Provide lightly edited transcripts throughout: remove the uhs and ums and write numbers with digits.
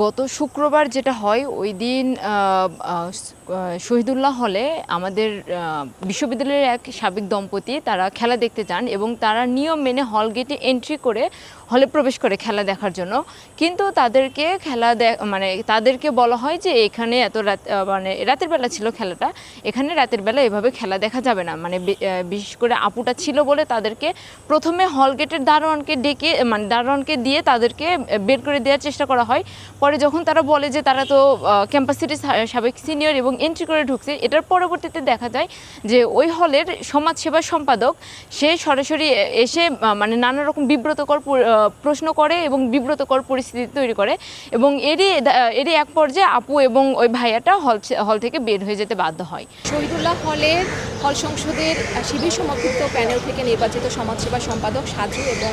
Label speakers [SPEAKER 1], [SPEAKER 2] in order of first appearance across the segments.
[SPEAKER 1] গত শুক্রবার যেটা হয় ওই দিন শহীদুল্লাহ হলে আমাদের বিশ্ববিদ্যালয়ের এক সাবেক দম্পতি তারা খেলা দেখতে যান এবং তারা নিয়ম মেনে হল গেটে এন্ট্রি করে হলে প্রবেশ করে খেলা দেখার জন্য। কিন্তু তাদেরকে তাদেরকে বলা হয় যে এখানে এত রাত রাতের বেলা ছিল খেলাটা, এখানে রাতের বেলা এভাবে খেলা দেখা যাবে না। বিশেষ করে আপুটা ছিল বলে তাদেরকে প্রথমে হল গেটের দারোয়ানকে দিয়ে তাদেরকে বের করে দেওয়ার চেষ্টা করা হয়। পরে যখন তারা বলে যে তারা তো ক্যাম্পাস সিটির সাবেক সিনিয়র এবং এন্ট্রি করে ঢুকছে, এটার পরবর্তীতে দেখা যায় যে ওই হলের সমাজসেবা সম্পাদক সে সরাসরি এসে নানা রকম বিব্রতকর প্রশ্ন করে এবং বিব্রতকর পরিস্থিতি তৈরি করে এবং এরই এক পর্যায়ে আপু এবং ওই ভাইয়াটা হল থেকে বের হয়ে যেতে বাধ্য হয়।
[SPEAKER 2] শহীদুল্লাহ হলের হল সংসদের শিবির সমর্থিত প্যানেল থেকে নির্বাচিত সমাজসেবা সম্পাদক সাজু এবং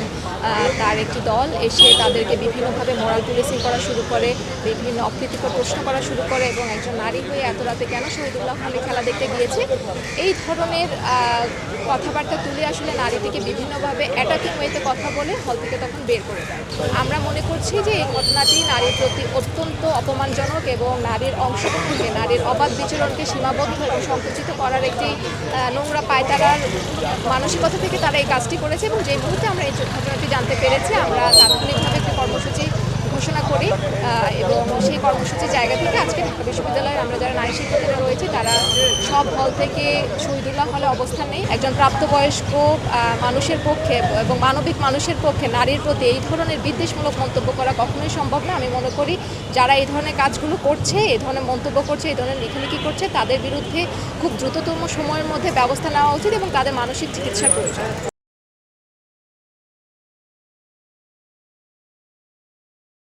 [SPEAKER 2] তার একটি দল এসে তাদেরকে বিভিন্নভাবে মোরাল পুলিশিং করা শুরু করে, বিভিন্ন অপ্রীতিকর প্রশ্ন করা শুরু করে এবং একজন নারী হয়ে এত রাতে কেন শহীদুল্লাহ হলে খেলা দেখতে গিয়েছে এই ধরনের কথাবার্তা তুলে আসলে নারীটিকে বিভিন্নভাবে অ্যাটাকিং ওয়েতে কথা বলে হল থেকে তখন বের করে দেয়। আমরা মনে করছি যে এই ঘটনাটি নারীর প্রতি অত্যন্ত অপমানজনক এবং নারীর অংশগ্রহণকে, নারীর অবাধ বিচরণকে সীমাবদ্ধ এবং সংকুচিত করার একটি নোংরা পায়তারার মানসিকতা থেকে তারা এই কাজটি করেছে। এবং যে মুহূর্তে আমরা এই ঘটনাটি জানতে পেরেছি আমরা তাৎক্ষণিকভাবে একটি কর্মসূচি ঘোষণা করি এবং সেই কর্মসূচির জায়গা থেকে আজকে ঢাকা বিশ্ববিদ্যালয়ে আমরা যারা নারী শিক্ষার্থীরা রয়েছে তারা সব হল থেকে শহীদুল্লাহ হলে অবস্থান নেই। একজন প্রাপ্তবয়স্ক মানুষের পক্ষে এবং মানবিক মানুষের পক্ষে নারীর প্রতি এই ধরনের বিদ্বেষমূলক মন্তব্য করা কখনোই সম্ভব না। আমি মনে করি যারা এই ধরনের কাজগুলো করছে, এই ধরনের মন্তব্য করছে, এই ধরনের লেখালেখি করছে তাদের বিরুদ্ধে খুব দ্রুততম সময়ের মধ্যে ব্যবস্থা নেওয়া উচিত এবং তাদের মানসিক চিকিৎসার প্রয়োজন।